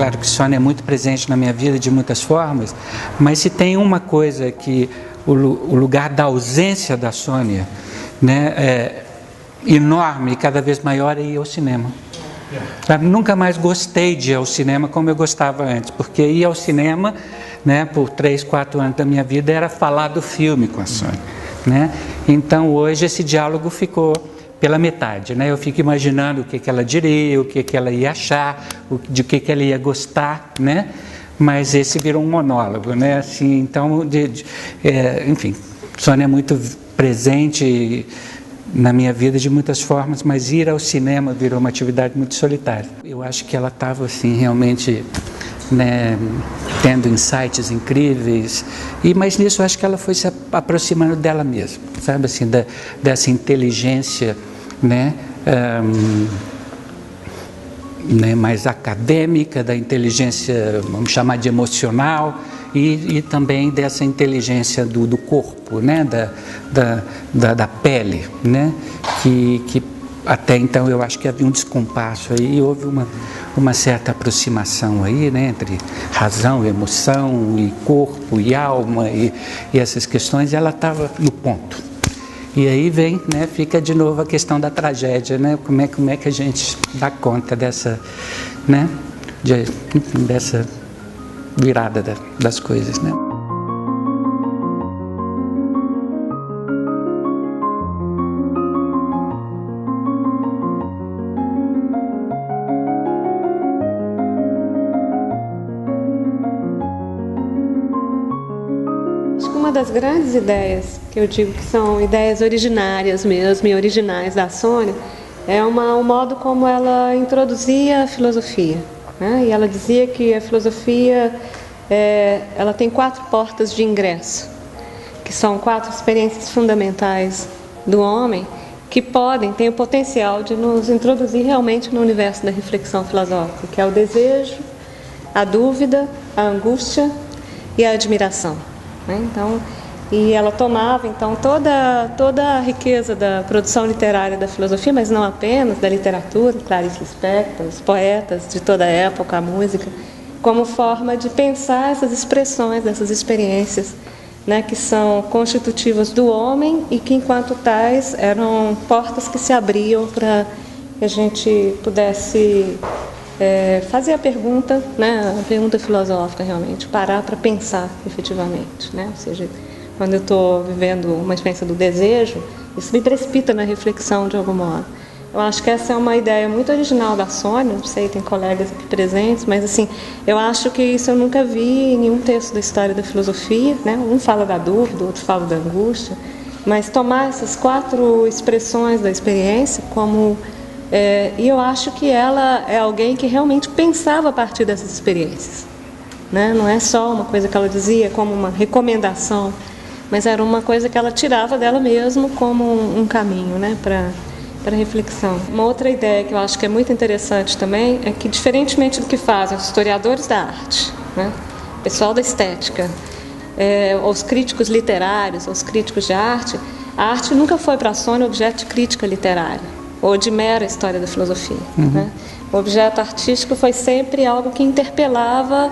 claro que Sônia é muito presente na minha vida de muitas formas, mas se tem uma coisa que o lugar da ausência da Sônia, né, é enorme e cada vez maior, é ir ao cinema. Nunca mais gostei de ir ao cinema como eu gostava antes, porque ir ao cinema, né, por 3, 4 anos da minha vida era falar do filme com a Sônia, né? Então hoje esse diálogo ficou pela metade, né? Eu fico imaginando o que ela diria, o que ela ia achar, de que ela ia gostar, né? Mas esse virou um monólogo, né? Assim, então, enfim, Sônia é muito presente na minha vida de muitas formas, mas ir ao cinema virou uma atividade muito solitária. Eu acho que ela estava assim realmente, né, tendo insights incríveis, mas nisso eu acho que ela foi se aproximando dela mesma, sabe, assim, dessa inteligência, né, mais acadêmica, da inteligência, vamos chamar de emocional, e também dessa inteligência do corpo, né, da pele, né, que até então eu acho que havia um descompasso aí, e houve uma certa aproximação aí, né, entre razão, emoção, e corpo, e alma, e essas questões, e ela estava no ponto. E aí vem, né, fica de novo a questão da tragédia, né, como é que a gente dá conta dessa, né, dessa virada das coisas, né? Acho que uma das grandes ideias, que eu digo que são ideias originárias mesmo e originais da Sônia, é o modo como ela introduzia a filosofia, né? E ela dizia que a filosofia ela tem 4 portas de ingresso, que são 4 experiências fundamentais do homem que têm o potencial de nos introduzir realmente no universo da reflexão filosófica, que é o desejo, a dúvida, a angústia e a admiração, né? Então, e ela tomava então toda a riqueza da produção literária da filosofia, mas não apenas da literatura, Clarice Lispector, os poetas de toda a época, a música, como forma de pensar essas expressões, dessas experiências, né, que são constitutivas do homem e que, enquanto tais, eram portas que se abriam para que a gente pudesse fazer a pergunta, né, a pergunta filosófica realmente, parar para pensar efetivamente, né? Ou seja, quando eu estou vivendo uma experiência do desejo, isso me precipita na reflexão de algum modo. Eu acho que essa é uma ideia muito original da Sônia, não sei, tem colegas aqui presentes, mas assim, eu acho que isso eu nunca vi em nenhum texto da história da filosofia, né? Um fala da dúvida, o outro fala da angústia, mas tomar essas 4 expressões da experiência como... e eu acho que ela é alguém que realmente pensava a partir dessas experiências, né? Não é só uma coisa que ela dizia como uma recomendação, mas era uma coisa que ela tirava dela mesma como um caminho, né, para reflexão. Uma outra ideia que eu acho que é muito interessante também é que, diferentemente do que fazem os historiadores da arte, né, o pessoal da estética, os críticos literários, os críticos de arte, a arte nunca foi para a Sônia objeto de crítica literária ou de mera história da filosofia. Né? O objeto artístico foi sempre algo que interpelava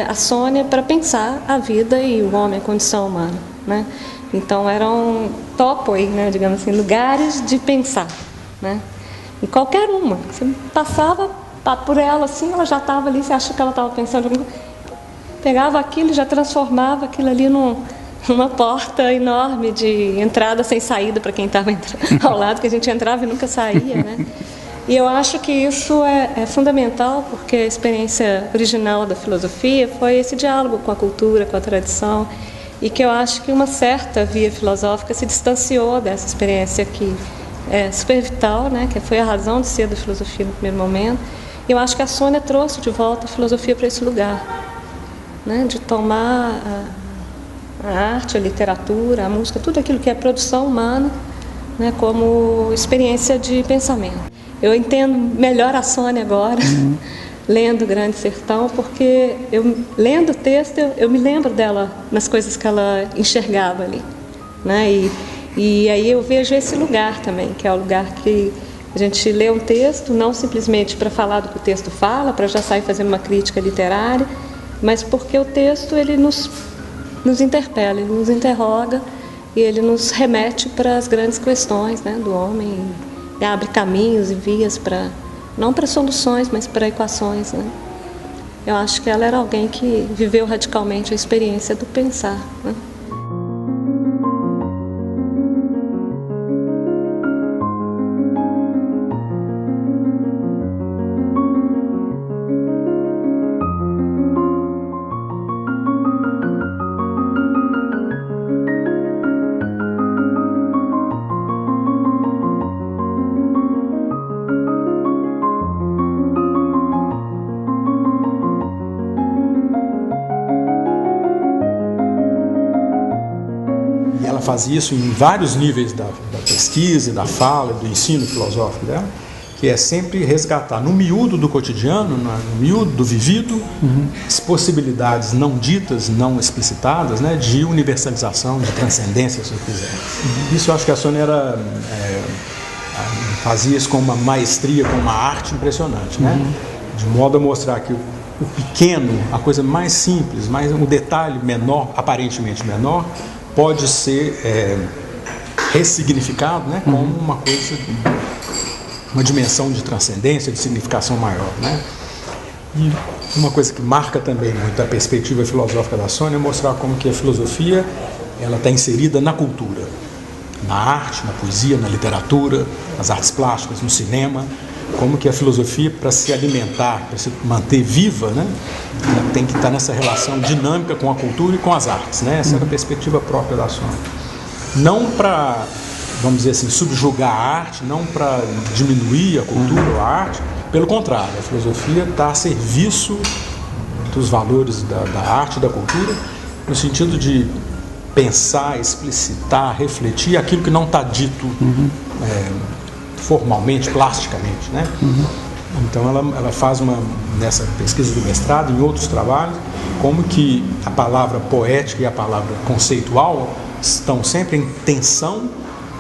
a Sônia para pensar a vida e o homem, a condição humana, né? Então eram topoi, né, digamos assim, lugares de pensar, né? E qualquer uma, você passava por ela assim, ela já estava ali, você acha que ela estava pensando em alguma coisa, pegava aquilo e já transformava aquilo ali numa porta enorme de entrada sem saída para quem estava ao lado, que a gente entrava e nunca saía, né? E eu acho que isso é fundamental, porque a experiência original da filosofia foi esse diálogo com a cultura, com a tradição, e que eu acho que uma certa via filosófica se distanciou dessa experiência que é super vital, né, que foi a razão de ser da filosofia no primeiro momento. E eu acho que a Sônia trouxe de volta a filosofia para esse lugar, né, de tomar a arte, a literatura, a música, tudo aquilo que é produção humana, né, como experiência de pensamento. Eu entendo melhor a Sônia agora, lendo Grande Sertão, porque lendo o texto, eu me lembro dela, nas coisas que ela enxergava ali, né? E aí eu vejo esse lugar também, que é o lugar que A gente lê um texto, não simplesmente para falar do que o texto fala, para já sair fazendo uma crítica literária, mas porque o texto ele nos interpela, ele nos interroga e ele nos remete para as grandes questões, né, do homem, e abre caminhos e vias para, não para soluções, mas para equações, né? Eu acho que ela era alguém que viveu radicalmente a experiência do pensar, né? Fazia isso em vários níveis da pesquisa, da fala, do ensino filosófico dela, que é sempre resgatar no miúdo do cotidiano, no miúdo do vivido, as possibilidades não ditas, não explicitadas, né, de universalização, de transcendência, se eu quiser. Isso eu acho que a Sônia fazia isso com uma maestria, com uma arte impressionante, né? De modo a mostrar que o pequeno, a coisa mais simples, um detalhe menor, aparentemente menor, pode ser ressignificado, né, como uma coisa, uma dimensão de transcendência, de significação maior, né? E uma coisa que marca também muito a perspectiva filosófica da Sônia é mostrar como que a filosofia ela está inserida na cultura, na arte, na poesia, na literatura, nas artes plásticas, no cinema, como que a filosofia, para se alimentar, para se manter viva, né, ela tem que estar nessa relação dinâmica com a cultura e com as artes, né? Essa era a perspectiva própria da Sônia. Não para, vamos dizer assim, subjugar a arte, não para diminuir a cultura ou a arte, pelo contrário, a filosofia está a serviço dos valores da arte e da cultura, no sentido de pensar, explicitar, refletir aquilo que não está dito formalmente, plasticamente, né? Então ela faz nessa pesquisa do mestrado, em outros trabalhos, como que a palavra poética e a palavra conceitual estão sempre em tensão,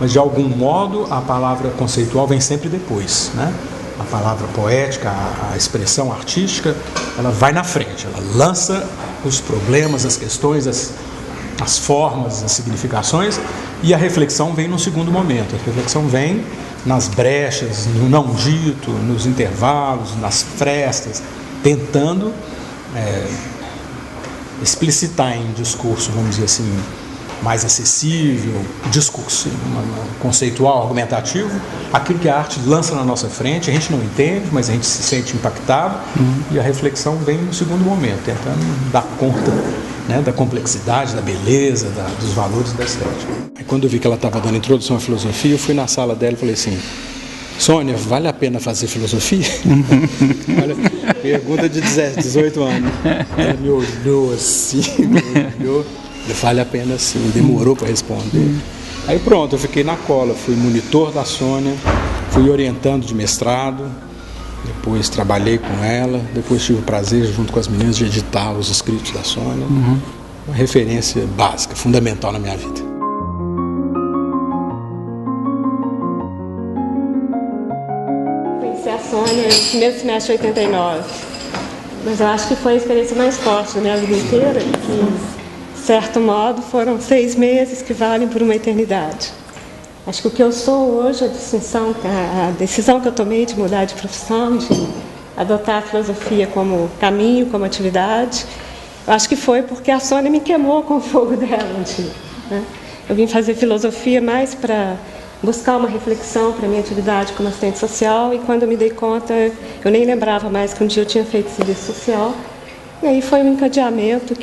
mas de algum modo a palavra conceitual vem sempre depois, né? A palavra poética, a expressão artística, ela vai na frente, ela lança os problemas, as questões, as formas, as significações, e a reflexão vem no segundo momento. A reflexão vem nas brechas, no não dito, nos intervalos, nas frestas, tentando explicitar em discurso, vamos dizer assim, mais acessível, discurso conceitual, argumentativo, aquilo que a arte lança na nossa frente, a gente não entende, mas a gente se sente impactado, e a reflexão vem no segundo momento, tentando dar conta, né, da complexidade, da beleza, dos valores da estética. Aí, quando eu vi que ela estava dando introdução à filosofia, eu fui na sala dela e falei assim: Sônia, vale a pena fazer filosofia? Olha, pergunta de 18 anos. Ela me olhou assim, vale a pena sim, demorou para responder. Aí pronto, eu fiquei na cola, fui monitor da Sônia, fui orientando de mestrado, depois trabalhei com ela, depois tive o prazer, junto com as meninas, de editar os escritos da Sônia. Uma referência básica, fundamental na minha vida. Conheci a Sônia no primeiro semestre de 89, mas eu acho que foi a experiência mais forte da minha vida inteira, que, de certo modo, foram 6 meses que valem por uma eternidade. Acho que o que eu sou hoje, a decisão que eu tomei de mudar de profissão, de adotar a filosofia como caminho, como atividade, eu acho que foi porque a Sônia me queimou com o fogo dela um dia, né? Eu vim fazer filosofia mais para buscar uma reflexão para a minha atividade como assistente social, e quando eu me dei conta, eu nem lembrava mais que um dia eu tinha feito serviço social, e aí foi um encadeamento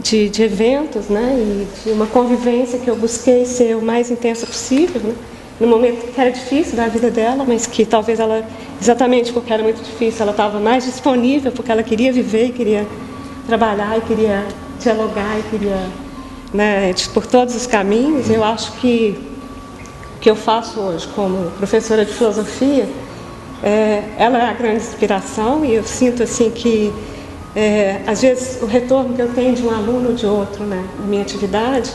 de eventos, né, e de uma convivência que eu busquei ser o mais intensa possível, né, no momento que era difícil da vida dela, mas que talvez ela, exatamente porque era muito difícil, ela estava mais disponível, porque ela queria viver, e queria trabalhar, e queria dialogar, e queria, né, por todos os caminhos. Eu acho que o que eu faço hoje como professora de filosofia, ela é a grande inspiração, e eu sinto assim que às vezes o retorno que eu tenho de um aluno ou de outro, né, na minha atividade,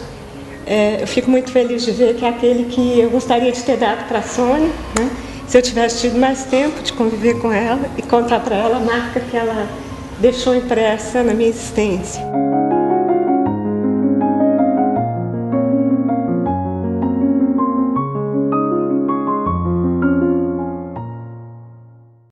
eu fico muito feliz de ver que é aquele que eu gostaria de ter dado para a Sônia, né, se eu tivesse tido mais tempo de conviver com ela e contar para ela a marca que ela deixou impressa na minha existência.